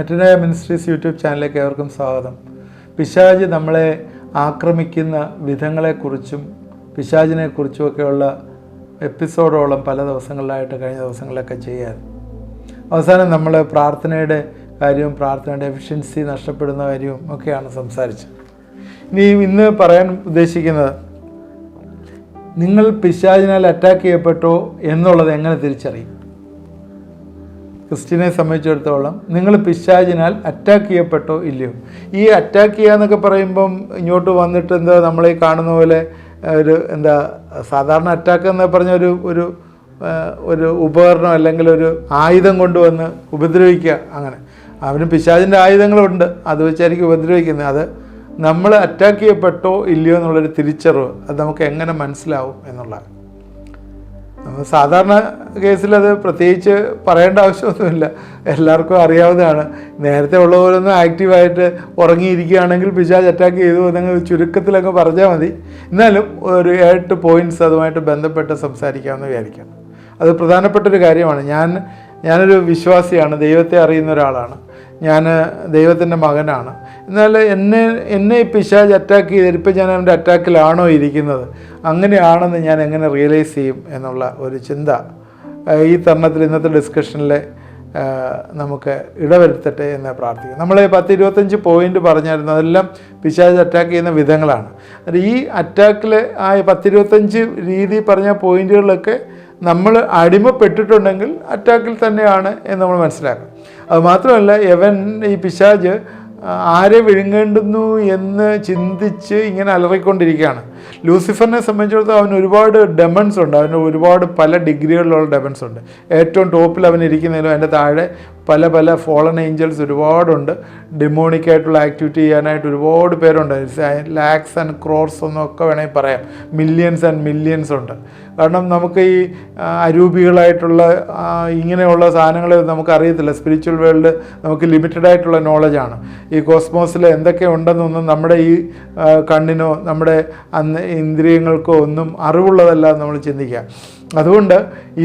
മെറ്റനായ ministries YouTube ചാനലിലേക്ക് ഏവർക്കും സ്വാഗതം. പിശാച് നമ്മളെ ആക്രമിക്കുന്ന വിധങ്ങളെക്കുറിച്ചും പിശാചിനെക്കുറിച്ചുമൊക്കെയുള്ള എപ്പിസോഡോളം പല ദിവസങ്ങളിലായിട്ട് കഴിഞ്ഞ ദിവസങ്ങളിലൊക്കെ ചെയ്യാറ്. അവസാനം നമ്മൾ പ്രാർത്ഥനയുടെ കാര്യവും പ്രാർത്ഥനയുടെ എഫിഷ്യൻസി നഷ്ടപ്പെടുന്ന കാര്യവും ഒക്കെയാണ് സംസാരിച്ചത്. ഇന്ന് പറയാൻ ഉദ്ദേശിക്കുന്നത്, നിങ്ങൾ പിശാചിനാൽ അറ്റാക്ക് ചെയ്യപ്പെട്ടോ എന്നുള്ളത് എങ്ങനെ തിരിച്ചറിയും? ക്രിസ്ത്യനെ സംബന്ധിച്ചിടത്തോളം നിങ്ങൾ പിശാചിനാൽ അറ്റാക്ക് ചെയ്യപ്പെട്ടോ ഇല്ലയോ? ഈ അറ്റാക്ക് ചെയ്യാന്നൊക്കെ പറയുമ്പം ഇങ്ങോട്ട് വന്നിട്ട് എന്താ നമ്മളീ കാണുന്ന പോലെ ഒരു സാധാരണ അറ്റാക്ക് എന്ന് പറഞ്ഞ ഒരു ഉപകരണം അല്ലെങ്കിൽ ഒരു ആയുധം കൊണ്ടുവന്ന് ഉപദ്രവിക്കുക. അങ്ങനെ അവന് പിശാചിൻ്റെ ആയുധങ്ങളുണ്ട്, അത് വെച്ചായിരിക്കും ഉപദ്രവിക്കുന്നത്. അത് നമ്മൾ അറ്റാക്ക് ചെയ്യപ്പെട്ടോ ഇല്ലയോ എന്നുള്ളൊരു തിരിച്ചറിവ് അത് നമുക്ക് എങ്ങനെ മനസ്സിലാവും എന്നുള്ളതാണ്. സാധാരണ കേസിൽ അത് പ്രത്യേകിച്ച് പറയേണ്ട ആവശ്യമൊന്നുമില്ല, എല്ലാവർക്കും അറിയാവുന്നതാണ്. നേരത്തെ ഉള്ളവരൊന്നും ആക്റ്റീവായിട്ട് ഉറങ്ങിയിരിക്കുകയാണെങ്കിൽ പിശാച് അറ്റാക്ക് ചെയ്തു എന്നങ്ങ് ചുരുക്കത്തിലങ്ങ് പറഞ്ഞാൽ മതി. എന്നാലും ഒരു 8 പോയിൻറ്റ്സ് അതുമായിട്ട് ബന്ധപ്പെട്ട് സംസാരിക്കാമെന്ന് വിചാരിക്കാം. അത് പ്രധാനപ്പെട്ടൊരു കാര്യമാണ്. ഞാനൊരു വിശ്വാസിയാണ്, ദൈവത്തെ അറിയുന്ന ഒരാളാണ്, ഞാൻ ദൈവത്തിൻ്റെ മകനാണ്. എന്നാൽ എന്നെ ഈ പിശാച് അറ്റാക്ക് ചെയ്ത് ഇപ്പം ഞാൻ അവൻ്റെ അറ്റാക്കിലാണോ ഇരിക്കുന്നത്, അങ്ങനെയാണെന്ന് ഞാൻ എങ്ങനെ റിയലൈസ് ചെയ്യും എന്നുള്ള ഒരു ചിന്ത ഈ തരുണത്തിൽ ഇന്നത്തെ ഡിസ്കഷനിൽ നമുക്ക് ഇടവരുത്തട്ടെ എന്ന് പ്രാർത്ഥിക്കും. നമ്മൾ 10-25 പോയിൻ്റ് പറഞ്ഞായിരുന്നു, അതെല്ലാം പിശാച് അറ്റാക്ക് ചെയ്യുന്ന വിധങ്ങളാണ്. ഈ അറ്റാക്കിൽ ആ 10-25 രീതി പറഞ്ഞ പോയിന്റുകളിലൊക്കെ നമ്മൾ അടിമപ്പെട്ടിട്ടുണ്ടെങ്കിൽ അറ്റാക്കിൽ തന്നെയാണ് എന്ന് നമ്മൾ മനസ്സിലാക്കും. അതുമാത്രമല്ല, ഈ പിശാച് ആരെ വിഴുങ്ങേണ്ടുന്നു എന്ന് ചിന്തിച്ച് ഇങ്ങനെ അലറിക്കൊണ്ടിരിക്കുകയാണ്. ലൂസിഫറിനെ സംബന്ധിച്ചിടത്തോളം അവന് ഒരുപാട് ഡെമൺസ് ഉണ്ട്, അവന് ഒരുപാട് പല ഡിഗ്രികളിലുള്ള ഡെമൺസ് ഉണ്ട്. ഏറ്റവും ടോപ്പിൽ അവൻ ഇരിക്കുന്നതിലും അതിൻ്റെ താഴെ പല ഫോളൻ ഏഞ്ചൽസ് ഒരുപാടുണ്ട്. ഡെമോണിക്കായിട്ടുള്ള ആക്ടിവിറ്റി ചെയ്യാനായിട്ട് ഒരുപാട് പേരുണ്ട്. ലാക്സ് ആൻഡ് ക്രോർസ് എന്നൊക്കെ വേണമെങ്കിൽ പറയാം, മില്യൺസ് ആൻഡ് മില്യൺസ് ഉണ്ട്. കാരണം നമുക്ക് ഈ അരൂപികളായിട്ടുള്ള ഇങ്ങനെയുള്ള സാധനങ്ങൾ നമുക്കറിയത്തില്ല. സ്പിരിച്വൽ വേൾഡ് നമുക്ക് ലിമിറ്റഡ് ആയിട്ടുള്ള നോളജാണ്. ഈ കോസ്മോസിൽ എന്തൊക്കെ ഉണ്ടെന്നൊന്നും നമ്മുടെ ഈ കണ്ണിനോ നമ്മുടെ ഇന്ദ്രിയങ്ങൾക്കോ ഒന്നും അറിവുള്ളതല്ല നമ്മൾ ചിന്തിക്കുക. അതുകൊണ്ട്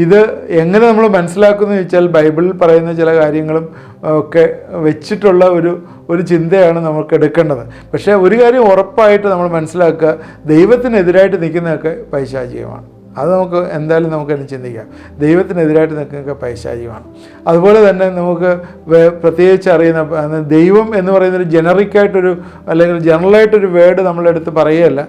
ഇത് എങ്ങനെ നമ്മൾ മനസ്സിലാക്കുന്നു ചോദിച്ചാൽ, ബൈബിളിൽ പറയുന്ന ചില കാര്യങ്ങളും ഒക്കെ വെച്ചിട്ടുള്ള ഒരു ചിന്തയാണ് നമുക്ക് എടുക്കേണ്ടത്. പക്ഷേ ഒരു കാര്യം ഉറപ്പായിട്ട് നമ്മൾ മനസ്സിലാക്കുക, ദൈവത്തിനെതിരായിട്ട് നിൽക്കുന്നതൊക്കെ പൈശാചികമാണ്. അത് എന്തായാലും നമുക്കതിന് ചിന്തിക്കാം. ദൈവത്തിനെതിരായിട്ട് നിൽക്കുന്നതൊക്കെ പൈശാചികമാണ്. അതുപോലെ തന്നെ നമുക്ക് പ്രത്യേകിച്ച് അറിയുന്ന ദൈവം എന്ന് പറയുന്നൊരു ജനറിക്കായിട്ടൊരു അല്ലെങ്കിൽ ജനറലായിട്ടൊരു വേർഡ് നമ്മളെടുത്ത് പറയുകയല്ല.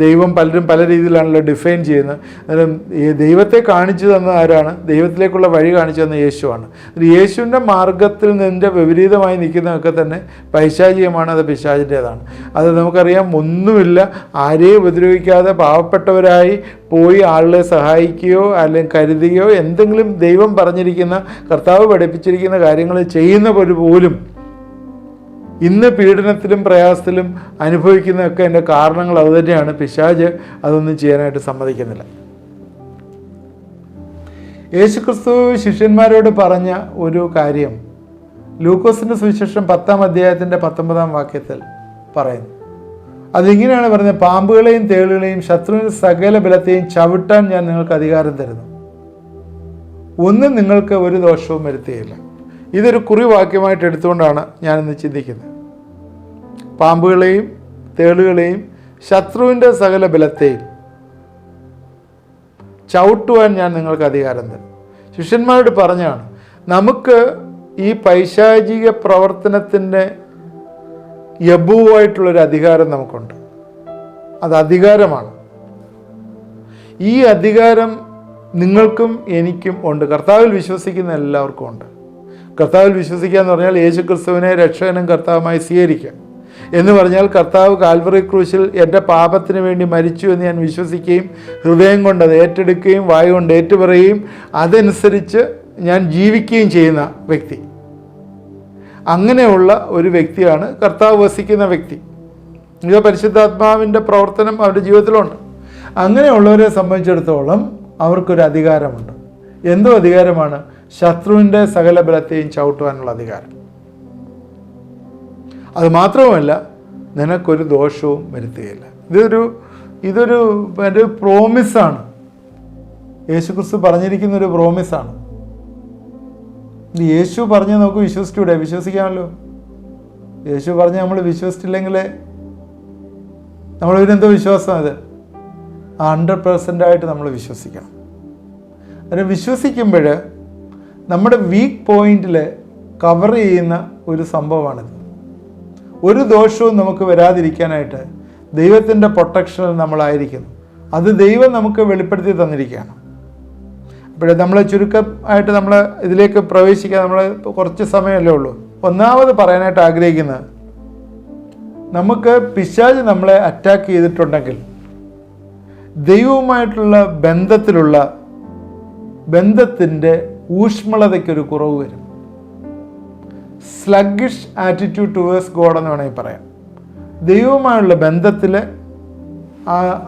ദൈവം പലരും പല രീതിയിലാണല്ലോ ഡിഫൈൻ ചെയ്യുന്നത്. അന്നേരം ഈ ദൈവത്തെ കാണിച്ചു തന്ന ആരാണ്? ദൈവത്തിലേക്കുള്ള വഴി കാണിച്ചു തന്ന യേശുവാണ്. യേശുവിൻ്റെ മാർഗത്തിൽ നിന്നിൻ്റെ വിപരീതമായി നിൽക്കുന്നതൊക്കെ തന്നെ പൈശാചികമാണ്, അത് പിശാചിൻ്റേതാണ്. അത് നമുക്കറിയാം. ഒന്നുമില്ല, ആരെയും ഉപദ്രവിക്കാതെ പാവപ്പെട്ടവരായി പോയി ആളുകളെ സഹായിക്കുകയോ അല്ലെങ്കിൽ കരുതുകയോ എന്തെങ്കിലും ദൈവം പറഞ്ഞിരിക്കുന്ന കർത്താവ് പഠിപ്പിച്ചിരിക്കുന്ന കാര്യങ്ങൾ ചെയ്യുന്നവർ പോലും ഇന്ന് പീഡനത്തിലും പ്രയാസത്തിലും അനുഭവിക്കുന്നതൊക്കെ എൻ്റെ കാരണങ്ങൾ അതുതന്നെയാണ്. പിശാച് അതൊന്നും ചെയ്യാനായിട്ട് സമ്മതിക്കുന്നില്ല. യേശുക്രിസ്തു ശിഷ്യന്മാരോട് പറഞ്ഞ ഒരു കാര്യം ലൂക്കോസിൻ്റെ സുവിശേഷം 10-ാം അധ്യായത്തിൻ്റെ 19-ാം വാക്യത്തിൽ പറയുന്നു. അതിങ്ങനെയാണ് പറയുന്നത്: പാമ്പുകളെയും തേളുകളെയും ശത്രുവിൻ്റെ സകല ബലത്തെയും ചവിട്ടാൻ ഞാൻ നിങ്ങൾക്ക് അധികാരം തരുന്നു, ഒന്നും നിങ്ങൾക്ക് ഒരു ദോഷവും വരുത്തുകയില്ല. ഇതൊരു കുറിവാക്യമായിട്ട് എടുത്തുകൊണ്ടാണ് ഞാനിന്ന് ചിന്തിക്കുന്നത്. പാമ്പുകളെയും തേളുകളെയും ശത്രുവിൻ്റെ സകല ബലത്തെയും ചവിട്ടുവാൻ ഞാൻ നിങ്ങൾക്ക് അധികാരം തരും. ശിഷ്യന്മാരോട് പറഞ്ഞാണ്. നമുക്ക് ഈ പൈശാചിക പ്രവർത്തനത്തിൻ്റെ യബുവായിട്ടുള്ളൊരു അധികാരം നമുക്കുണ്ട്. അത് അധികാരമാണ്. ഈ അധികാരം നിങ്ങൾക്കും എനിക്കും ഉണ്ട്. കർത്താവിൽ വിശ്വസിക്കുന്ന എല്ലാവർക്കും ഉണ്ട്. കർത്താവിൽ വിശ്വസിക്കുക എന്ന് പറഞ്ഞാൽ യേശു ക്രിസ്തുവിനെ രക്ഷകനും കർത്താവുമായി സ്വീകരിക്കുക എന്ന് പറഞ്ഞാൽ, കർത്താവ് കാൽവറി ക്രൂശിൽ എൻ്റെ പാപത്തിന് വേണ്ടി മരിച്ചു എന്ന് ഞാൻ വിശ്വസിക്കുകയും ഹൃദയം കൊണ്ട് അത് ഏറ്റെടുക്കുകയും വായു കൊണ്ട് ഏറ്റുപറയുകയും അതനുസരിച്ച് ഞാൻ ജീവിക്കുകയും ചെയ്യുന്ന വ്യക്തി. അങ്ങനെയുള്ള ഒരു വ്യക്തിയാണ് കർത്താവ് വസിക്കുന്ന വ്യക്തി. ഇത് പരിശുദ്ധാത്മാവിൻ്റെ പ്രവർത്തനം അവരുടെ ജീവിതത്തിലുണ്ട്. അങ്ങനെയുള്ളവരെ സംബന്ധിച്ചിടത്തോളം അവർക്കൊരു അധികാരമുണ്ട്. എന്തോ അധികാരമാണ്? ശത്രുവിൻ്റെ സകല ബലത്തെയും ചവിട്ടുവാനുള്ള അധികാരം. അതുമാത്രവുമല്ല, നിനക്കൊരു ദോഷവും വരുത്തുകയില്ല. ഇതൊരു പ്രോമിസാണ്. യേശുക്രിസ്തു പറഞ്ഞിരിക്കുന്നൊരു പ്രോമിസാണ്. ഇത് യേശു പറഞ്ഞ് നമുക്ക് വിശ്വസിച്ചൂടെ? വിശ്വസിക്കാമല്ലോ. യേശു പറഞ്ഞ് നമ്മൾ വിശ്വസിച്ചില്ലെങ്കിൽ നമ്മളിതിനെന്തോ വിശ്വാസം? അത് 100% നമ്മൾ വിശ്വസിക്കണം. അത് വിശ്വസിക്കുമ്പോൾ നമ്മുടെ വീക്ക് പോയിന്റിൽ കവർ ചെയ്യുന്ന ഒരു സംഭവമാണിത്. ഒരു ദോഷവും നമുക്ക് വരാതിരിക്കാനായിട്ട് ദൈവത്തിൻ്റെ പ്രൊട്ടക്ഷനിൽ നമ്മളായിരിക്കുന്നു. അത് ദൈവം നമുക്ക് വെളിപ്പെടുത്തി തന്നിരിക്കുകയാണ്. അപ്പോൾ നമ്മൾ ചുരുക്കമായിട്ട് നമ്മൾ ഇതിലേക്ക് പ്രവേശിക്കാൻ നമ്മൾ കുറച്ച് സമയമല്ലേ ഉള്ളൂ. ഒന്നാമത് പറയാനായിട്ട് ആഗ്രഹിക്കുന്നത്, നമുക്ക് പിശാച് നമ്മളെ അറ്റാക്ക് ചെയ്തിട്ടുണ്ടെങ്കിൽ ദൈവവുമായിട്ടുള്ള ബന്ധത്തിൻ്റെ ഊഷ്മളതയ്ക്കൊരു കുറവ് വരും. സ്ലഗ്ഗിഷ് ആറ്റിറ്റ്യൂഡ് ടുവേഴ്സ് ഗോഡ് എന്ന് വേണമെങ്കിൽ പറയാം. ദൈവവുമായുള്ള ബന്ധത്തിൽ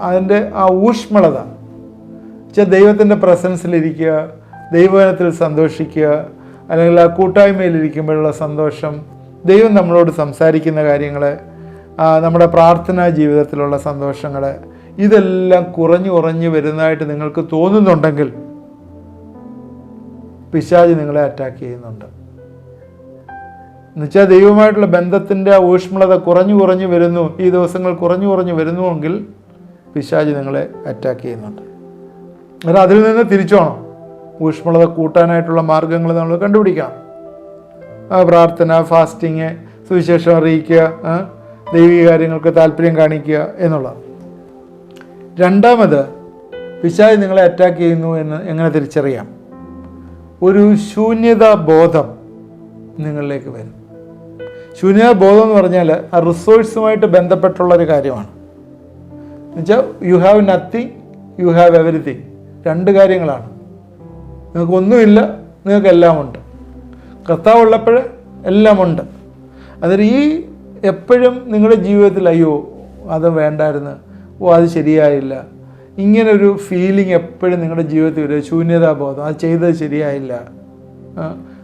അതിൻ്റെ ആ ഊഷ്മളത വെച്ചാൽ ദൈവത്തിൻ്റെ പ്രസൻസിലിരിക്കുക, ദൈവവചനത്തിൽ സന്തോഷിക്കുക, അല്ലെങ്കിൽ ആ കൂട്ടായ്മയിലിരിക്കുമ്പോഴുള്ള സന്തോഷം, ദൈവം നമ്മളോട് സംസാരിക്കുന്ന കാര്യങ്ങൾ, നമ്മുടെ പ്രാർത്ഥനാ ജീവിതത്തിലുള്ള സന്തോഷങ്ങൾ, ഇതെല്ലാം കുറഞ്ഞു വരുന്നതായിട്ട് നിങ്ങൾക്ക് തോന്നുന്നുണ്ടെങ്കിൽ പിശാച് നിങ്ങളെ അറ്റാക്ക് ചെയ്യുന്നുണ്ട്. എന്നുവെച്ചാൽ ദൈവമായിട്ടുള്ള ബന്ധത്തിൻ്റെ ആ ഊഷ്മളത കുറഞ്ഞു വരുന്നു, ഈ ദിവസങ്ങൾ കുറഞ്ഞു വരുന്നുവെങ്കിൽ പിശാച് നിങ്ങളെ അറ്റാക്ക് ചെയ്യുന്നുണ്ട്. എന്നാൽ അതിൽ നിന്ന് തിരിച്ചോണം. ഊഷ്മളത കൂട്ടാനായിട്ടുള്ള മാർഗങ്ങൾ നമ്മൾ കണ്ടുപിടിക്കണം. പ്രാർത്ഥന, ഫാസ്റ്റിങ്, സുവിശേഷം അറിയിക്കുക, ദൈവിക കാര്യങ്ങൾക്ക് താല്പര്യം കാണിക്കുക എന്നുള്ളത്. രണ്ടാമത്, പിശാച് നിങ്ങളെ അറ്റാക്ക് ചെയ്യുന്നു എന്ന് എങ്ങനെ തിരിച്ചറിയാം? ഒരു ശൂന്യതാ ബോധം നിങ്ങളിലേക്ക് വരും. ശൂന്യതാ ബോധം എന്ന് പറഞ്ഞാൽ ആ റിസോഴ്സുമായിട്ട് ബന്ധപ്പെട്ടുള്ളൊരു കാര്യമാണ്. എന്നുവെച്ചാൽ you have nothing, you have everything. രണ്ട് കാര്യങ്ങളാണ്. നിങ്ങൾക്കൊന്നുമില്ല, നിങ്ങൾക്കെല്ലാം ഉണ്ട്. കർത്താവ് ഉള്ളപ്പോൾ എല്ലാം ഉണ്ട്. അതൊരു എപ്പോഴും നിങ്ങളുടെ ജീവിതത്തിൽ അയ്യോ അത് വേണ്ടായിരുന്നു, അത് ശരിയായില്ല, ഇങ്ങനൊരു ഫീലിംഗ് എപ്പോഴും നിങ്ങളുടെ ജീവിതത്തിൽ വരും. ശൂന്യതാബോധം, അത് ചെയ്തത് ശരിയായില്ല.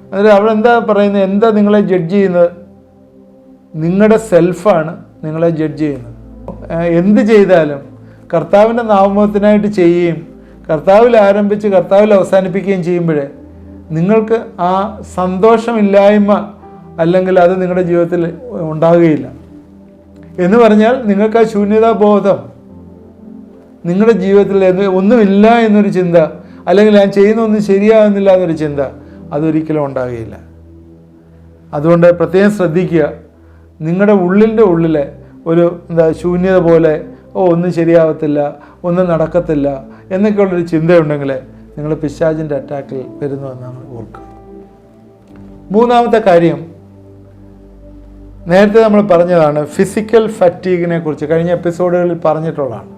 അതായത് അവിടെ എന്താ പറയുന്നത്? എന്താ നിങ്ങളെ ജഡ്ജ് ചെയ്യുന്നത്? നിങ്ങളുടെ സെൽഫാണ് നിങ്ങളെ ജഡ്ജ് ചെയ്യുന്നത്. എന്ത് ചെയ്താലും കർത്താവിൻ്റെ നാമത്തിനായിട്ട് ചെയ്യുകയും കർത്താവിൽ ആരംഭിച്ച് കർത്താവിൽ അവസാനിപ്പിക്കുകയും ചെയ്യുമ്പോൾ നിങ്ങൾക്ക് ആ സന്തോഷമില്ലായ്മ അല്ലെങ്കിൽ അത് നിങ്ങളുടെ ജീവിതത്തിൽ ഉണ്ടാകുകയില്ല. എന്ന് പറഞ്ഞാൽ നിങ്ങൾക്ക് ആ ശൂന്യതാബോധം നിങ്ങളുടെ ജീവിതത്തിൽ ഒന്നുമില്ല എന്നൊരു ചിന്ത, അല്ലെങ്കിൽ ഞാൻ ചെയ്യുന്ന ഒന്നും ശരിയാകുന്നില്ല എന്നൊരു ചിന്ത, അതൊരിക്കലും ഉണ്ടാകുകയില്ല. അതുകൊണ്ട് പ്രത്യേകം ശ്രദ്ധിക്കുക. നിങ്ങളുടെ ഉള്ളിലെ ഒരു ശൂന്യത പോലെ, ഒന്നും ശരിയാവത്തില്ല, ഒന്നും നടക്കത്തില്ല എന്നൊക്കെയുള്ളൊരു ചിന്തയുണ്ടെങ്കിൽ നിങ്ങൾ പിശാചിൻ്റെ അറ്റാക്കിൽ വരുന്നുവെന്നാണ് ഓർക്കുക. മൂന്നാമത്തെ കാര്യം, നേരത്തെ നമ്മൾ പറഞ്ഞതാണ്, ഫിസിക്കൽ ഫറ്റീഗിനെ കുറിച്ച് കഴിഞ്ഞ എപ്പിസോഡുകളിൽ പറഞ്ഞിട്ടുള്ളതാണ്.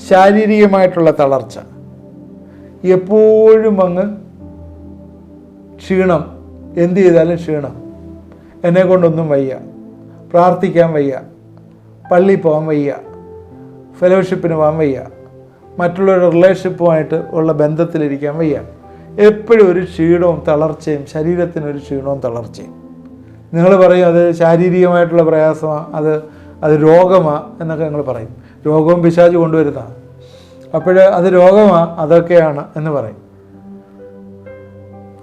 ശാരീരികമായിട്ടുള്ള തളർച്ച, എപ്പോഴും അങ്ങ് ക്ഷീണം, എന്ത് ചെയ്താലും ക്ഷീണം, എന്നെ കൊണ്ടൊന്നും വയ്യ, പ്രാർത്ഥിക്കാൻ വയ്യ, പള്ളിയിൽ പോകാൻ വയ്യ, ഫെലോഷിപ്പിന് പോകാൻ വയ്യ, മറ്റുള്ളവരുടെ റിലേഷൻഷിപ്പുമായിട്ട് ഉള്ള ബന്ധത്തിലിരിക്കാൻ വയ്യ. എപ്പോഴും ഒരു ക്ഷീണവും തളർച്ചയും, ശരീരത്തിനൊരു ക്ഷീണവും തളർച്ചയും. നിങ്ങൾ പറയും അത് ശാരീരികമായിട്ടുള്ള പ്രയാസമാണ്, അത് രോഗമാണ് എന്നൊക്കെ നിങ്ങൾ പറയും. രോഗവും പിശാച് കൊണ്ടുവരുന്നതാണ്. അപ്പോൾ അത് രോഗമാണ്, അതൊക്കെയാണ് എന്ന് പറയും.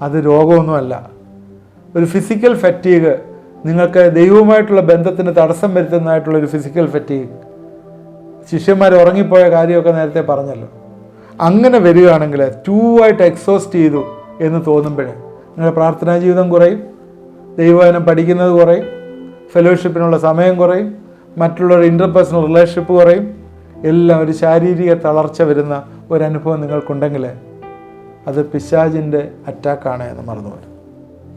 അത് രോഗമൊന്നുമല്ല. ഒരു ഫിസിക്കൽ ഫറ്റീഗ്, നിങ്ങൾക്ക് ദൈവവുമായിട്ടുള്ള ബന്ധത്തിന് തടസ്സം വരുത്തുന്നതായിട്ടുള്ളൊരു ഫിസിക്കൽ ഫറ്റീഗ്. ശിഷ്യന്മാർ ഉറങ്ങിപ്പോയ കാര്യമൊക്കെ നേരത്തെ പറഞ്ഞല്ലോ. അങ്ങനെ വരികയാണെങ്കിൽ ആയിട്ട് എക്സോസ്റ്റ് ചെയ്തു എന്ന് തോന്നുമ്പോഴേ നിങ്ങളുടെ പ്രാർത്ഥനാ ജീവിതം കുറയും, ദൈവവചനം പഠിക്കുന്നത് കുറയും, ഫെലോഷിപ്പിനുള്ള സമയം കുറയും, മറ്റുള്ളവരുടെ ഇൻ്റർപേഴ്സണൽ റിലേഷൻഷിപ്പ് കുറയും. എല്ലാം ഒരു ശാരീരിക തളർച്ച വരുന്ന ഒരനുഭവം നിങ്ങൾക്കുണ്ടെങ്കിൽ അത് പിശാചിൻ്റെ അറ്റാക്കാണ് എന്ന് മറന്നു വരും.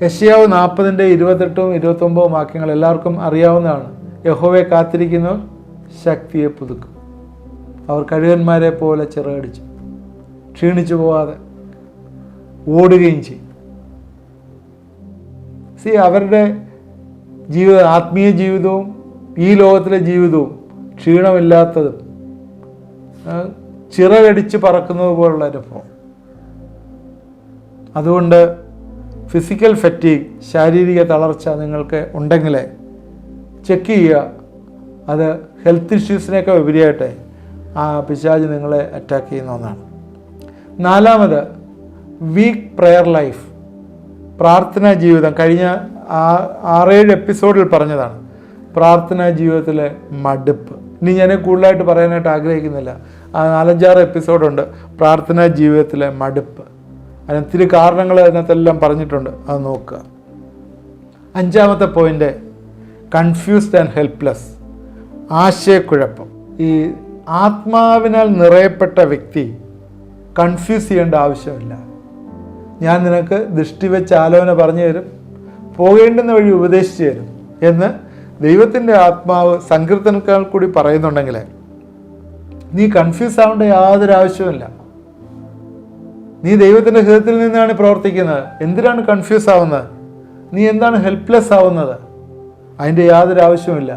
യെശയ്യാവ് 40:28-29 വാക്യങ്ങൾ എല്ലാവർക്കും അറിയാവുന്നതാണ്. യഹോവയെ കാത്തിരിക്കുന്നവർ ശക്തിയെ പുതുക്കും, അവർ കഴുകന്മാരെ പോലെ ചിറകടിച്ച് ക്ഷീണിച്ചു പോവാതെ ഓടുകയും ചെയ്യും. അവരുടെ ആത്മീയ ജീവിതവും ഈ ലോകത്തിലെ ജീവിതവും ക്ഷീണമില്ലാത്തതും ചിറകടിച്ച് പറക്കുന്നത് പോലുള്ള അനുഭവം. അതുകൊണ്ട് ഫിസിക്കൽ ഫറ്റീഗ്, ശാരീരിക തളർച്ച നിങ്ങൾക്ക് ഉണ്ടെങ്കിൽ ചെക്ക് ചെയ്യുക. അത് ഹെൽത്ത് ഇഷ്യൂസിനൊക്കെ ഉപരിയായിട്ട് ആ പിശാച് നിങ്ങളെ അറ്റാക്ക് ചെയ്യുന്ന ഒന്നാണ്. നാലാമത്, വീക്ക് പ്രെയർ ലൈഫ്. പ്രാർത്ഥനാ ജീവിതം കഴിഞ്ഞ 6-7 എപ്പിസോഡിൽ പറഞ്ഞതാണ്. പ്രാർത്ഥനാ ജീവിതത്തിലെ മടുപ്പ്. ഇനി ഞാൻ കൂടുതലായിട്ട് പറയാനായിട്ട് ആഗ്രഹിക്കുന്നില്ല. 4-5-6 എപ്പിസോഡുണ്ട് പ്രാർത്ഥനാ ജീവിതത്തിലെ മടുപ്പ്. അതിന് ഒത്തിരി കാരണങ്ങൾ അതിനകത്തെല്ലാം പറഞ്ഞിട്ടുണ്ട്, അത് നോക്കുക. 5-ാമത്തെ പോയിന്റ്, കൺഫ്യൂസ്ഡ് ആൻഡ് ഹെൽപ്ലെസ്, ആശയക്കുഴപ്പം. ഈ ആത്മാവിനാൽ നിറയപ്പെട്ട വ്യക്തി കൺഫ്യൂസ് ചെയ്യേണ്ട ആവശ്യമില്ല. ഞാൻ നിനക്ക് ദൃഷ്ടി വെച്ച് ആലോചന പറഞ്ഞു തരും, പോകേണ്ടുന്ന വഴി ഉപദേശിച്ചു തരും എന്ന് ദൈവത്തിൻ്റെ ആത്മാവ് സങ്കീർത്തനക്കാൾ കൂടി പറയുന്നുണ്ടെങ്കിൽ നീ കൺഫ്യൂസ് ആവേണ്ട യാതൊരു ആവശ്യമില്ല. നീ ദൈവത്തിൻ്റെ ഹൃദയത്തിൽ നിന്നാണ് പ്രവർത്തിക്കുന്നത്. എന്തിനാണ് കൺഫ്യൂസ് ആവുന്നത്? നീ എന്താണ് ഹെൽപ്ലെസ് ആവുന്നത്? അതിൻ്റെ യാതൊരു ആവശ്യമില്ല.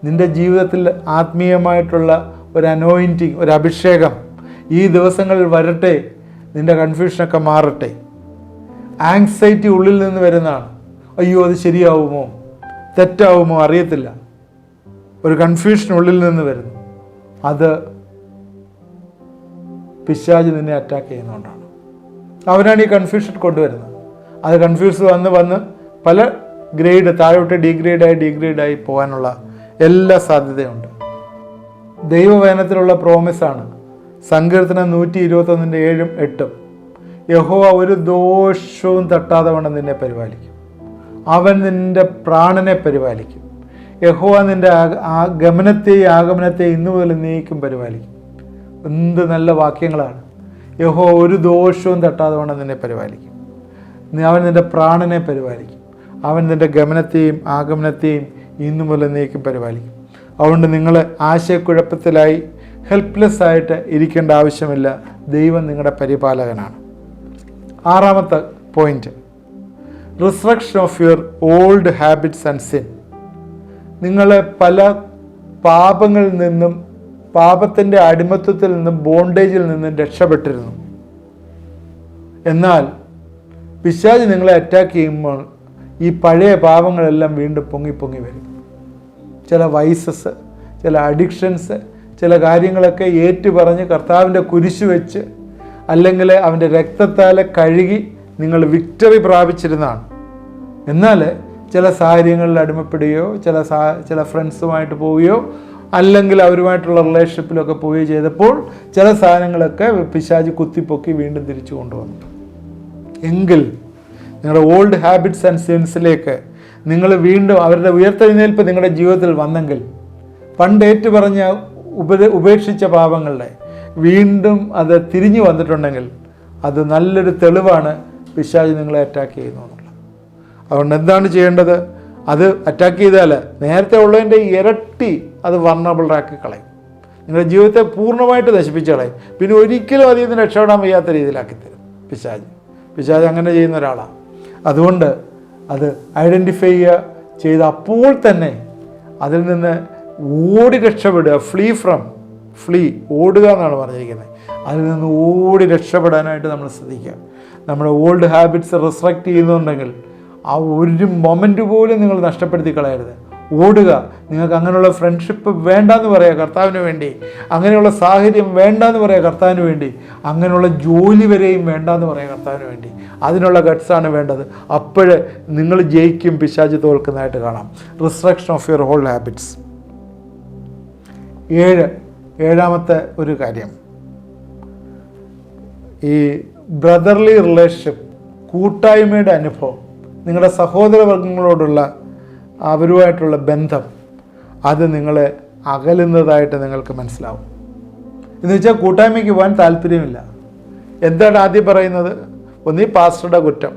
നിൻ്റെ ജീവിതത്തിൽ ആത്മീയമായിട്ടുള്ള ഒരു അനോയിൻറ്റിങ്, ഒരു അഭിഷേകം ഈ ദിവസങ്ങളിൽ വരട്ടെ. നിൻ്റെ കൺഫ്യൂഷനൊക്കെ മാറട്ടെ. ആങ്സൈറ്റി ഉള്ളിൽ നിന്ന് വരുന്നതാണ്. അയ്യോ അത് ശരിയാവുമോ തെറ്റാവുമോ അറിയത്തില്ല. ഒരു കൺഫ്യൂഷൻ ഉള്ളിൽ നിന്ന് വരുന്നു. അത് പിശാച് നിന്നെ അറ്റാക്ക് ചെയ്യുന്നതുകൊണ്ടാണ്. അവനാണ് ഈ കൺഫ്യൂഷൻ കൊണ്ടുവരുന്നത്. അത് കൺഫ്യൂസ് വന്ന് പല ഗ്രേഡ് താഴോട്ട് ഡീഗ്രേഡായി പോകാനുള്ള എല്ലാ സാധ്യതയുണ്ട്. ദൈവവചനത്തിലുള്ള പ്രോമിസാണ് സങ്കീർത്തനം 121:7-8. യഹോവ ഒരു ദോഷവും തട്ടാതെ വണ്ണം നിന്നെ പരിപാലിക്കും. അവൻ നിൻ്റെ പ്രാണനെ പരിപാലിക്കും. യഹോവ നിൻ്റെ ഗമനത്തെയും ആഗമനത്തെയും ഇന്നു മുതൽ എന്നേക്കും പരിപാലിക്കും. എന്ത് നല്ല വാക്യങ്ങളാണ്. യഹോവ ഒരു ദോഷവും തട്ടാതെ വണ്ണം നിന്നെ പരിപാലിക്കും. അവൻ നിൻ്റെ പ്രാണനെ പരിപാലിക്കും. അവൻ നിൻ്റെ ഗമനത്തെയും ആഗമനത്തെയും ഇന്നു മുതൽ എന്നേക്കും പരിപാലിക്കും. അതുകൊണ്ട് നിങ്ങൾ ആശയക്കുഴപ്പത്തിലായി ഹെൽപ്ലെസ് ആയിട്ട് ഇരിക്കേണ്ട ആവശ്യമില്ല. ദൈവം നിങ്ങളുടെ പരിപാലകനാണ്. 6-ാമത്തെ point, resurrection of your old habits and sin. നിങ്ങളെ പല പാപങ്ങളിൽ നിന്നും, പാപത്തിൻ്റെ അടിമത്വത്തിൽ നിന്നും, ബോണ്ടേജിൽ നിന്നും രക്ഷപ്പെട്ടിരുന്നു. എന്നാൽ പിശാച് നിങ്ങളെ അറ്റാക്ക് ചെയ്യുമ്പോൾ ഈ പഴയ പാപങ്ങളെല്ലാം വീണ്ടും പൊങ്ങി വരും. ചില വൈസസ്, ചില അഡിക്ഷൻസ്, ചില കാര്യങ്ങളൊക്കെ ഏറ്റുപറഞ്ഞ് കർത്താവിൻ്റെ കുരിശ് വെച്ച് അല്ലെങ്കിൽ അവൻ്റെ രക്തത്താൽ കഴുകി നിങ്ങൾ വിക്ടറി പ്രാപിച്ചിരുന്നതാണ്. എന്നാൽ ചില സാഹചര്യങ്ങളിൽ അടിമപ്പെടുകയോ ചില ഫ്രണ്ട്സുമായിട്ട് പോവുകയോ അല്ലെങ്കിൽ അവരുമായിട്ടുള്ള റിലേഷൻഷിപ്പിലൊക്കെ പോവുകയോ ചെയ്തപ്പോൾ ചില സാധനങ്ങളൊക്കെ പിശാച് കുത്തിപ്പൊക്കി വീണ്ടും തിരിച്ചു കൊണ്ടുവന്നു. എങ്കിൽ നിങ്ങളുടെ ഓൾഡ് ഹാബിറ്റ്സ് ആൻഡ് സിൻസിലേക്ക് നിങ്ങൾ വീണ്ടും അവരുടെ ഉയർത്തെഴുന്നേൽപ്പ് നിങ്ങളുടെ ജീവിതത്തിൽ വന്നെങ്കിൽ, പണ്ട് ഏറ്റുപറഞ്ഞ ഉപേക്ഷിച്ച പാപങ്ങളുടെ വീണ്ടും അത് തിരിഞ്ഞു വന്നിട്ടുണ്ടെങ്കിൽ അത് നല്ലൊരു തെളിവാണ് പിശാച് നിങ്ങളെ അറ്റാക്ക് ചെയ്യുന്നു എന്നുള്ളത്. അതുകൊണ്ട് എന്താണ് ചെയ്യേണ്ടത്? അത് അറ്റാക്ക് ചെയ്താൽ നേരത്തെ ഉള്ളതിൻ്റെ ഇരട്ടി അത് വൾണറബിളാക്കി കളയും. നിങ്ങളുടെ ജീവിതത്തെ പൂർണ്ണമായിട്ട് നശിപ്പിച്ച് കളയും. പിന്നെ ഒരിക്കലും അതിൽ നിന്ന് രക്ഷപ്പെടാൻ വയ്യാത്ത രീതിയിലാക്കി തരും പിശാച് അങ്ങനെ ചെയ്യുന്ന ഒരാളാണ്. അതുകൊണ്ട് അത് ഐഡൻറ്റിഫൈ ചെയ്ത് അപ്പോൾ തന്നെ അതിൽ നിന്ന് ഓടി രക്ഷപ്പെടുക. ഫ്ലീ ഓടുക എന്നാണ് പറഞ്ഞിരിക്കുന്നത്. അതിൽ നിന്ന് ഓടി രക്ഷപ്പെടാനായിട്ട് നമ്മൾ ശ്രദ്ധിക്കുക. നമ്മുടെ ഓൾഡ് ഹാബിറ്റ്സ് റിസ്ട്രക്റ്റ് ചെയ്യുന്നുണ്ടെങ്കിൽ ആ ഒരു മൊമെൻ്റ് പോലും നിങ്ങൾ നഷ്ടപ്പെടുത്തി കളയരുത്. ഓടുക. നിങ്ങൾക്ക് അങ്ങനെയുള്ള ഫ്രണ്ട്ഷിപ്പ് വേണ്ടാന്ന് പറയുക കർത്താവിന് വേണ്ടി. അങ്ങനെയുള്ള സാഹചര്യം വേണ്ടാന്ന് പറയുക കർത്താവിന് വേണ്ടി. അങ്ങനെയുള്ള ജോലി വരെയും വേണ്ടാന്ന് പറയുക കർത്താവിന് വേണ്ടി. അതിനുള്ള ഗട്ട്സാണ് വേണ്ടത്. അപ്പോഴേ നിങ്ങൾ ജയിക്കും, പിശാച് തോൽക്കുന്നതായിട്ട് കാണാം. Restriction of your old habits. 7-ാമത്തെ ഒരു കാര്യം, ഈ ബ്രദർലി റിലേഷൻഷിപ്പ്, കൂട്ടായ്മയുടെ അനുഭവം, നിങ്ങളുടെ സഹോദരവർഗങ്ങളോടുള്ള അവരുമായിട്ടുള്ള ബന്ധം, അത് നിങ്ങളെ അകലുന്നതായിട്ട് നിങ്ങൾക്ക് മനസ്സിലാവും. എന്ന് വെച്ചാൽ കൂട്ടായ്മയ്ക്ക് പോകാൻ താല്പര്യമില്ല. എന്താണ് ആദ്യം പറയുന്നത്? ഒന്നീ പാസ്റ്ററുടെ കുറ്റം,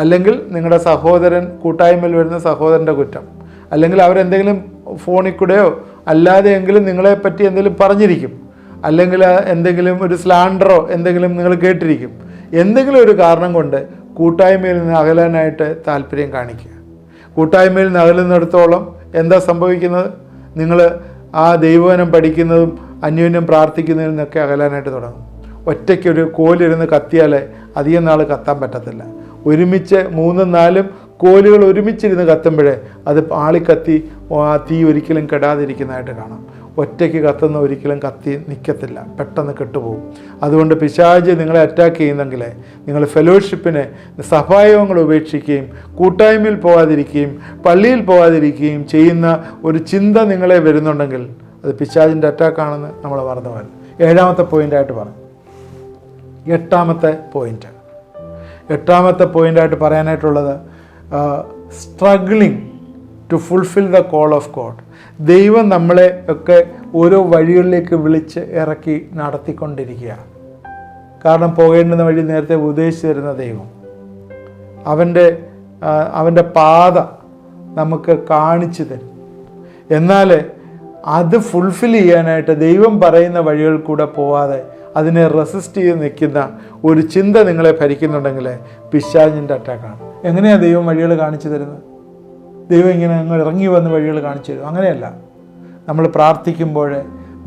അല്ലെങ്കിൽ നിങ്ങളുടെ സഹോദരൻ, കൂട്ടായ്മയിൽ വരുന്ന സഹോദരൻ്റെ കുറ്റം, അല്ലെങ്കിൽ അവരെന്തെങ്കിലും ഫോണിൽ കൂടെയോ അല്ലാതെയെങ്കിലും നിങ്ങളെപ്പറ്റി എന്തെങ്കിലും പറഞ്ഞിരിക്കും, അല്ലെങ്കിൽ എന്തെങ്കിലും ഒരു സ്ലാൻഡറോ എന്തെങ്കിലും നിങ്ങൾ കേട്ടിരിക്കും. എന്തെങ്കിലും ഒരു കാരണം കൊണ്ട് കൂട്ടായ്മയിൽ നിന്ന് അകലാനായിട്ട് താല്പര്യം കാണിക്കുക. കൂട്ടായ്മയിൽ നിന്ന് അകലുന്നിടത്തോളം എന്താ സംഭവിക്കുന്നത്? നിങ്ങൾ ആ ദൈവവചനം പഠിക്കുന്നതും അന്യോന്യം പ്രാർത്ഥിക്കുന്നതിൽ നിന്നൊക്കെ അകലാനായിട്ട് തുടങ്ങും. ഒറ്റയ്ക്കൊരു കോലിരുന്ന് കത്തിയാൽ അധികം നാൾ കത്താൻ പറ്റത്തില്ല. ഒരുമിച്ച് 3-4 കോലുകൾ ഒരുമിച്ചിരുന്ന് കത്തുമ്പോഴേ അത് ആളിക്കത്തി ആ തീ ഒരിക്കലും കെടാതിരിക്കുന്നതായിട്ട് കാണാം. ഒറ്റയ്ക്ക് കത്തുന്ന ഒരിക്കലും കത്തി നിൽക്കത്തില്ല, പെട്ടെന്ന് കെട്ടുപോകും. അതുകൊണ്ട് പിശാച് നിങ്ങളെ അറ്റാക്ക് ചെയ്യുന്നെങ്കിൽ നിങ്ങൾ ഫെലോഷിപ്പിനെ, സഭായോഗങ്ങൾ ഉപേക്ഷിക്കുകയും കൂട്ടായ്മയിൽ പോകാതിരിക്കുകയും പള്ളിയിൽ പോകാതിരിക്കുകയും ചെയ്യുന്ന ഒരു ചിന്ത നിങ്ങളെ വരുന്നുണ്ടെങ്കിൽ അത് പിശാചിൻ്റെ അറ്റാക്കാണെന്ന് നമ്മൾ മറന്നു പോകരുത്. 7ാമത്തെ പോയിൻ്റായിട്ട് പറഞ്ഞു. 8ാമത്തെ പോയിൻ്റായിട്ട് പറയാനായിട്ടുള്ളത് struggling to fulfil the call of God. ദൈവം നമ്മളെ ഒക്കെ ഓരോ വഴികളിലേക്ക് വിളിച്ച് ഇറക്കി നടത്തിക്കൊണ്ടിരിക്കുക. കാരണം പോകേണ്ടുന്ന വഴി നേരത്തെ ഉപദേശിച്ചു തരുന്ന ദൈവം അവൻ്റെ പാത നമുക്ക് കാണിച്ചു തരും. എന്നാൽ അത് ഫുൾഫിൽ ചെയ്യാനായിട്ട് ദൈവം പറയുന്ന വഴികൾ കൂടെ പോവാതെ അതിനെ റെസിസ്റ്റ് ചെയ്ത് നിൽക്കുന്ന ഒരു ചിന്ത നിങ്ങളെ ഭരിക്കുന്നുണ്ടെങ്കിൽ പിശാചിൻ്റെ അറ്റാക്കാണ്. എങ്ങനെയാണ് ദൈവം വഴികൾ കാണിച്ചു തരുന്നത്? ദൈവം ഇങ്ങനെ അങ്ങ് ഇറങ്ങി വന്ന് വഴികൾ കാണിച്ചു തരും? അങ്ങനെയല്ല. നമ്മൾ പ്രാർത്ഥിക്കുമ്പോൾ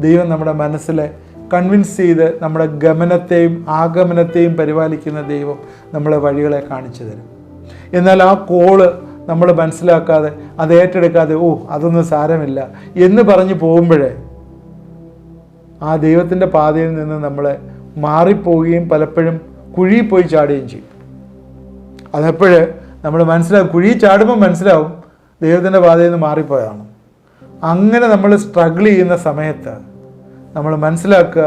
ദൈവം നമ്മുടെ മനസ്സിലെ കൺവിൻസ് ചെയ്ത് നമ്മുടെ ഗമനത്തെയും ആഗമനത്തെയും പരിപാലിക്കുന്ന ദൈവം നമ്മളെ വഴികളെ കാണിച്ചു തരും. എന്നാൽ ആ കോള് നമ്മൾ മനസ്സിലാക്കാതെ അത് ഏറ്റെടുക്കാതെ അതൊന്നും സാരമില്ല എന്ന് പറഞ്ഞ് പോകുമ്പോഴേ ആ ദൈവത്തിൻ്റെ പാതയിൽ നിന്ന് നമ്മൾ മാറിപ്പോവുകയും പലപ്പോഴും കുഴിയിൽ പോയി ചാടുകയും ചെയ്യും. അതെപ്പോഴ് നമ്മൾ മനസ്സിലാവും, കുഴിയിൽ ചാടുമ്പോൾ മനസ്സിലാവും ദൈവത്തിൻ്റെ പാതയിൽ നിന്ന് മാറിപ്പോയതാണ്. അങ്ങനെ നമ്മൾ സ്ട്രഗിൾ ചെയ്യുന്ന സമയത്ത് നമ്മൾ മനസ്സിലാക്കുക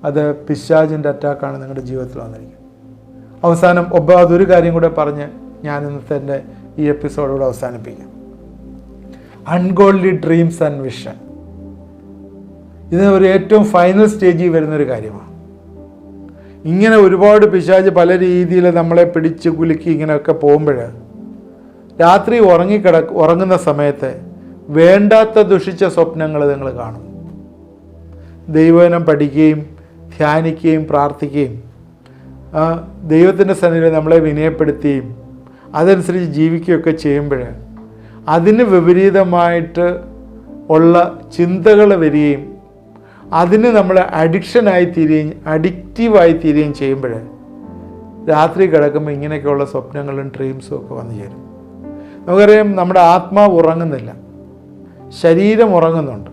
അത് പിശാചിൻ്റെ അറ്റാക്കാണ് നിങ്ങളുടെ ജീവിതത്തിൽ വന്നിരിക്കുന്നത്. അവസാനം അതൊരു കാര്യം കൂടെ പറഞ്ഞ് ഞാൻ ഇന്നത്തെ എൻ്റെ ഈ എപ്പിസോഡോട് അവസാനിപ്പിക്കാം. അൺഗോൾഡി ഡ്രീംസ് ആൻഡ് വിഷൻ. ഇത് ഒരു ഏറ്റവും ഫൈനൽ സ്റ്റേജിൽ വരുന്നൊരു കാര്യമാണ്. ഇങ്ങനെ ഒരുപാട് പിശാച് പല രീതിയിൽ നമ്മളെ പിടിച്ച് കുലുക്കി ഇങ്ങനെയൊക്കെ പോകുമ്പോൾ രാത്രി ഉറങ്ങുന്ന സമയത്ത് വേണ്ടാത്ത ദുഷിച്ച സ്വപ്നങ്ങൾ നിങ്ങൾ കാണും. ദൈവവചനം പഠിക്കുകയും ധ്യാനിക്കുകയും പ്രാർത്ഥിക്കുകയും ദൈവത്തിൻ്റെ സന്നിധിയിൽ നമ്മളെ വിനയപ്പെടുത്തുകയും അതനുസരിച്ച് ജീവിക്കുകയൊക്കെ ചെയ്യുമ്പോൾ അതിന് വിപരീതമായിട്ട് ഉള്ള ചിന്തകൾ വരികയും അതിന് നമ്മൾ അഡിക്റ്റീവായി തീരുകയും ചെയ്യുമ്പോൾ രാത്രി കിടക്കുമ്പോൾ ഇങ്ങനെയൊക്കെയുള്ള സ്വപ്നങ്ങളും ഡ്രീംസും ഒക്കെ വന്നു ചേരും. നമുക്കറിയാം, നമ്മുടെ ആത്മാവ് ഉറങ്ങുന്നില്ല, ശരീരം ഉറങ്ങുന്നുണ്ട്,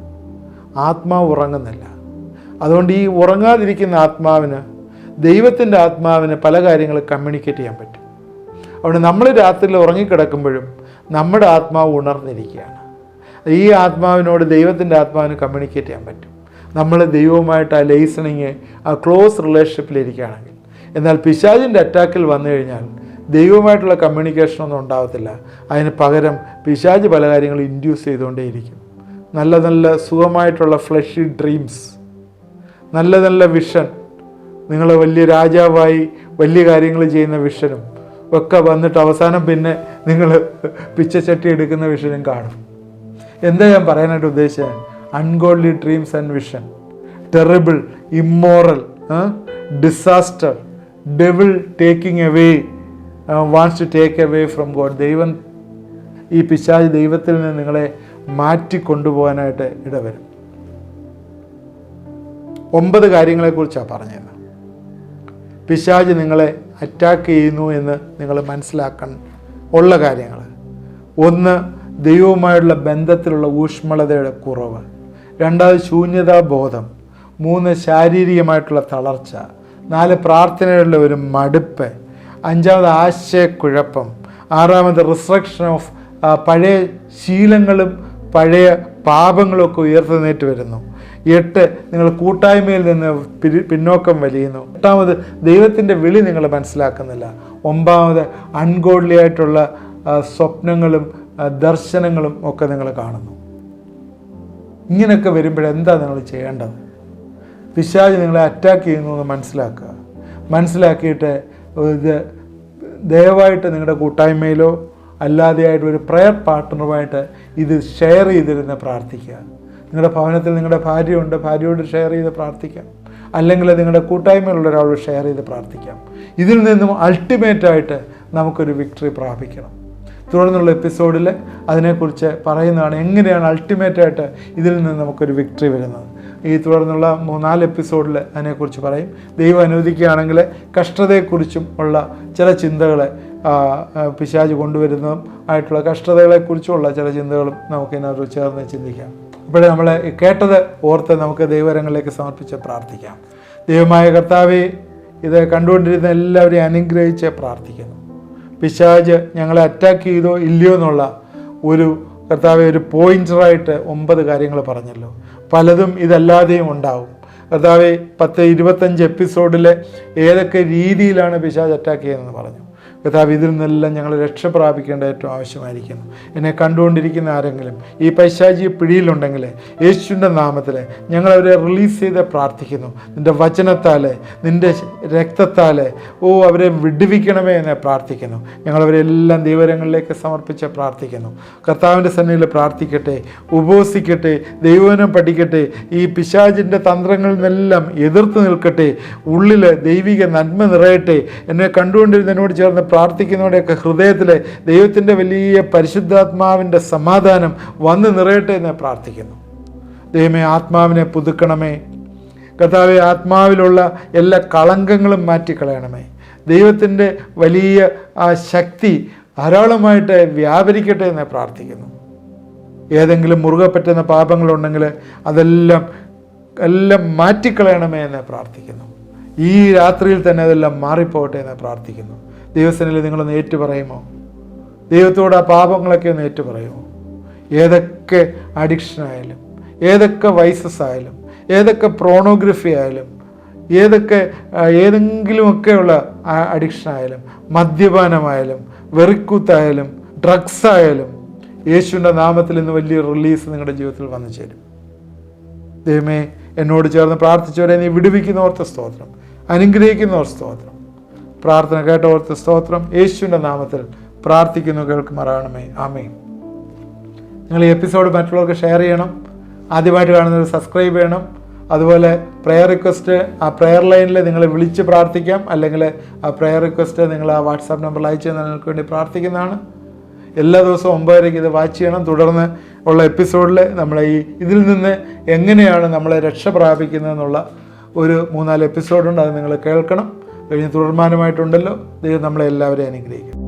ആത്മാവ് ഉറങ്ങുന്നില്ല. അതുകൊണ്ട് ഈ ഉറങ്ങാതിരിക്കുന്ന ആത്മാവിന്, ദൈവത്തിൻ്റെ ആത്മാവിന് പല കാര്യങ്ങളും കമ്മ്യൂണിക്കേറ്റ് ചെയ്യാൻ പറ്റും. അതുകൊണ്ട് നമ്മൾ രാത്രിയിൽ ഉറങ്ങിക്കിടക്കുമ്പോഴും നമ്മുടെ ആത്മാവ് ഉണർന്നിരിക്കുകയാണ്. ഈ ആത്മാവിനോട് ദൈവത്തിൻ്റെ ആത്മാവിന് കമ്മ്യൂണിക്കേറ്റ് ചെയ്യാൻ പറ്റും. നമ്മൾ ദൈവവുമായിട്ട് ആ ലിസണിങ്, ആ ക്ലോസ് റിലേഷൻഷിപ്പിലിരിക്കുകയാണെങ്കിൽ. എന്നാൽ പിശാചിൻ്റെ അറ്റാക്കിൽ വന്നു കഴിഞ്ഞാൽ ദൈവവുമായിട്ടുള്ള കമ്മ്യൂണിക്കേഷനൊന്നും ഉണ്ടാകത്തില്ല. അതിന് പകരം പിശാച് പല കാര്യങ്ങളും ഇൻഡ്യൂസ് ചെയ്തുകൊണ്ടേയിരിക്കും. നല്ല നല്ല സുഖമായിട്ടുള്ള ഫ്ലഷി ഡ്രീംസ്, നല്ല നല്ല വിഷൻ, നിങ്ങൾ വലിയ രാജാവായി വലിയ കാര്യങ്ങൾ ചെയ്യുന്ന വിഷനും ഒക്കെ വന്നിട്ട് അവസാനം പിന്നെ നിങ്ങൾ പിച്ചച്ചട്ടി എടുക്കുന്ന വിഷനും കാണും. എന്താ ഞാൻ പറയാനായിട്ട് ഉദ്ദേശിച്ചത്? Ungodly dreams and vision, terrible, immoral, disaster, devil taking away, wants to take away from God. ദൈവം, ഈ പിശാച് ദൈവത്തിൽ നിന്ന് നിങ്ങളെ മാറ്റിക്കൊണ്ടുപോകാനായിട്ട് ഇടവരും. 9 കാര്യങ്ങളെക്കുറിച്ചാണ് പറഞ്ഞത്. പിശാച് നിങ്ങളെ അറ്റാക്ക് ചെയ്യുന്നു എന്ന് നിങ്ങൾ മനസ്സിലാക്കാൻ ഉള്ള കാര്യങ്ങൾ. 1, ദൈവവുമായുള്ള ബന്ധത്തിലുള്ള ഊഷ്മളതയുടെ കുറവ്. 2, ശൂന്യതാബോധം. 3, ശാരീരികമായിട്ടുള്ള തളർച്ച. 4, പ്രാർത്ഥനയുള്ള ഒരു മടുപ്പ്. 5, ആശയക്കുഴപ്പം. 6, റിസ്ട്രക്ഷൻ ഓഫ് പഴയ ശീലങ്ങളും പഴയ പാപങ്ങളൊക്കെ ഉയർത്തുന്നേറ്റ് വരുന്നു. 8, നിങ്ങൾ കൂട്ടായ്മയിൽ നിന്ന് പിന്നോക്കം വലിയുന്നു. 8, ദൈവത്തിൻ്റെ വിളി നിങ്ങൾ മനസ്സിലാക്കുന്നില്ല. 9, അൺഗോഡ്ലി ആയിട്ടുള്ള സ്വപ്നങ്ങളും ദർശനങ്ങളും ഒക്കെ നിങ്ങൾ കാണുന്നു. ഇങ്ങനെയൊക്കെ വരുമ്പോഴെന്താ നിങ്ങൾ ചെയ്യേണ്ടത്? പിശാച് നിങ്ങളെ അറ്റാക്ക് ചെയ്യുന്നു എന്ന് മനസ്സിലാക്കിയിട്ട് ഇത് ദയവായിട്ട് നിങ്ങളുടെ കൂട്ടായ്മയിലോ അല്ലാതെയായിട്ട് ഒരു പ്രയർ പാർട്ട്ണറുമായിട്ട് ഇത് ഷെയർ ചെയ്തിരുന്ന് പ്രാർത്ഥിക്കുക. നിങ്ങളുടെ ഭവനത്തിൽ നിങ്ങളുടെ ഭാര്യയുണ്ട്, ഭാര്യയോട് ഷെയർ ചെയ്ത് പ്രാർത്ഥിക്കാം. അല്ലെങ്കിൽ നിങ്ങളുടെ കൂട്ടായ്മയിലുള്ള ഒരാളോട് ഷെയർ ചെയ്ത് പ്രാർത്ഥിക്കാം. ഇതിൽ നിന്നും അൾട്ടിമേറ്റായിട്ട് നമുക്കൊരു വിക്ടറി പ്രാപിക്കണം. തുടർന്നുള്ള എപ്പിസോഡിൽ അതിനെക്കുറിച്ച് പറയുന്നതാണ്, എങ്ങനെയാണ് അൾട്ടിമേറ്റായിട്ട് ഇതിൽ നിന്ന് നമുക്കൊരു വിക്ടറി വരുന്നത്. ഈ തുടർന്നുള്ള 3-4 എപ്പിസോഡിൽ അതിനെക്കുറിച്ച് പറയും. ദൈവം അനുവദിക്കുകയാണെങ്കിൽ കഷ്ടതയെക്കുറിച്ചും ഉള്ള ചില ചിന്തകൾ പിശാച് കൊണ്ടുവരുന്നതും ആയിട്ടുള്ള കഷ്ടതകളെക്കുറിച്ചുള്ള ചില ചിന്തകളും നമുക്ക് ഇതിനകത്ത് ചേർന്ന് ചിന്തിക്കാം. ഇപ്പോഴേ നമ്മൾ കേട്ടത് ഓർത്ത് നമുക്ക് ദൈവകരങ്ങളിലേക്ക് സമർപ്പിച്ച് പ്രാർത്ഥിക്കാം. ദൈവമായ കർത്താവേ, ഇത് കണ്ടുകൊണ്ടിരുന്ന എല്ലാവരെയും അനുഗ്രഹിച്ച് പ്രാർത്ഥിക്കുന്നു. പിശാച് ഞങ്ങളെ അറ്റാക്ക് ചെയ്തോ ഇല്ലയോ എന്നുള്ള ഒരു കർത്താവെ ഒരു പോയിന്ററായിട്ട് 9 കാര്യങ്ങൾ പറഞ്ഞല്ലോ. പലതും ഇതല്ലാതെയും ഉണ്ടാവും. കർത്താവെ 10-25 എപ്പിസോഡിൽ ഏതൊക്കെ രീതിയിലാണ് പിശാച് അറ്റാക്ക് ചെയ്യുന്നതെന്ന് പറഞ്ഞു. കർത്താവ് ഇതിൽ നിന്നെല്ലാം ഞങ്ങൾ രക്ഷ പ്രാപിക്കേണ്ട ഏറ്റവും ആവശ്യമായിരിക്കുന്നു. എന്നെ കണ്ടുകൊണ്ടിരിക്കുന്ന ആരെങ്കിലും ഈ പൈശാചിക പിടിയിലുണ്ടെങ്കിൽ യേശുവിൻ്റെ നാമത്തിൽ ഞങ്ങളവരെ റിലീസ് ചെയ്ത് പ്രാർത്ഥിക്കുന്നു. നിൻ്റെ വചനത്താലെ, നിൻ്റെ രക്തത്താലെ അവരെ വിടുവിക്കണമേ എന്ന് പ്രാർത്ഥിക്കുന്നു. ഞങ്ങളവരെല്ലാം ദൈവകരങ്ങളിലേക്ക് സമർപ്പിച്ച് പ്രാർത്ഥിക്കുന്നു. കർത്താവിൻ്റെ സന്നിധിയിൽ പ്രാർത്ഥിക്കട്ടെ, ഉപവസിക്കട്ടെ, ദൈവവചനം പഠിക്കട്ടെ, ഈ പിശാചിൻ്റെ തന്ത്രങ്ങളിൽ നിന്നെല്ലാം എതിർത്ത് നിൽക്കട്ടെ, ഉള്ളിൽ ദൈവിക നന്മ നിറയട്ടെ. എന്നെ കണ്ടുകൊണ്ടിരുന്നതിനോട് ചേർന്ന് പ്രാർത്ഥിക്കുന്നവരുടെയൊക്കെ ഹൃദയത്തിലെ ദൈവത്തിൻ്റെ വലിയ പരിശുദ്ധാത്മാവിൻ്റെ സമാധാനം വന്ന് നിറയട്ടെ എന്ന് പ്രാർത്ഥിക്കുന്നു. ദൈവമേ, ആത്മാവിനെ പുതുക്കണമേ. കർത്താവെ, ആത്മാവിലുള്ള എല്ലാ കളങ്കങ്ങളും മാറ്റിക്കളയണമേ. ദൈവത്തിൻ്റെ വലിയ ആ ശക്തി ധാരാളമായിട്ട് വ്യാപരിക്കട്ടെ എന്ന് പ്രാർത്ഥിക്കുന്നു. ഏതെങ്കിലും മുറുകെ പറ്റുന്ന പാപങ്ങളുണ്ടെങ്കിൽ അതെല്ലാം മാറ്റിക്കളയണമേ എന്ന് പ്രാർത്ഥിക്കുന്നു. ഈ രാത്രിയിൽ തന്നെ അതെല്ലാം മാറിപ്പോകട്ടെ എന്ന് പ്രാർത്ഥിക്കുന്നു. ദൈവസന്നിധിയിൽ നിങ്ങളൊന്ന് ഏറ്റുപറയുമോ? ദൈവത്തോട് ആ പാപങ്ങളൊക്കെ ഒന്ന് ഏറ്റുപറയുമോ? ഏതൊക്കെ അഡിക്ഷനായാലും, ഏതൊക്കെ വൈസസ് ആയാലും, ഏതൊക്കെ പ്രോണോഗ്രഫി ആയാലും, ഏതെങ്കിലുമൊക്കെയുള്ള അഡിക്ഷനായാലും, മദ്യപാനമായാലും, വെറിക്കൂത്തായാലും, ഡ്രഗ്സ് ആയാലും, യേശുവിൻ്റെ നാമത്തിൽ ഇന്ന് വലിയ റിലീസ് നിങ്ങളുടെ ജീവിതത്തിൽ വന്നു ചേരും. ദൈവമേ, എന്നോട് ചേർന്ന് പ്രാർത്ഥിച്ചവരെ നീ വിടുവിക്കുന്നവർക്ക് സ്തോത്രം, അനുഗ്രഹിക്കുന്നവർ സ്തോത്രം. പ്രാർത്ഥന കേട്ടവർക്ക് സ്തോത്രം. യേശുവിൻ്റെ നാമത്തിൽ പ്രാർത്ഥിക്കുന്നു, കേൾക്കുമാറാകണമേ. ആമേൻ. നിങ്ങൾ ഈ എപ്പിസോഡ് മറ്റുള്ളവർക്ക് ഷെയർ ചെയ്യണം. ആദ്യമായിട്ട് കാണുന്നവർ സബ്സ്ക്രൈബ് ചെയ്യണം. അതുപോലെ പ്രെയർ റിക്വസ്റ്റ് ആ പ്രെയർ ലൈനിൽ നിങ്ങൾ വിളിച്ച് പ്രാർത്ഥിക്കാം. അല്ലെങ്കിൽ ആ പ്രെയർ റിക്വസ്റ്റ് നിങ്ങൾ ആ വാട്സാപ്പ് നമ്പറിൽ അയച്ചു തന്നാൽ നിങ്ങൾക്ക് വേണ്ടി പ്രാർത്ഥിക്കുന്നതാണ്. എല്ലാ ദിവസവും 9:30 ഇത് വാച്ച് ചെയ്യണം. തുടർന്ന് ഉള്ള എപ്പിസോഡിൽ ഇതിൽ നിന്ന് എങ്ങനെയാണ് നമ്മളെ രക്ഷ പ്രാപിക്കുന്നതെന്നുള്ള ഒരു 3-4 എപ്പിസോഡുണ്ട്. അത് നിങ്ങൾ കേൾക്കണം. കഴിഞ്ഞ് തുടർമാനമായിട്ടുണ്ടല്ലോ. ദൈവം നമ്മളെ എല്ലാവരെയും അനുഗ്രഹിക്കും.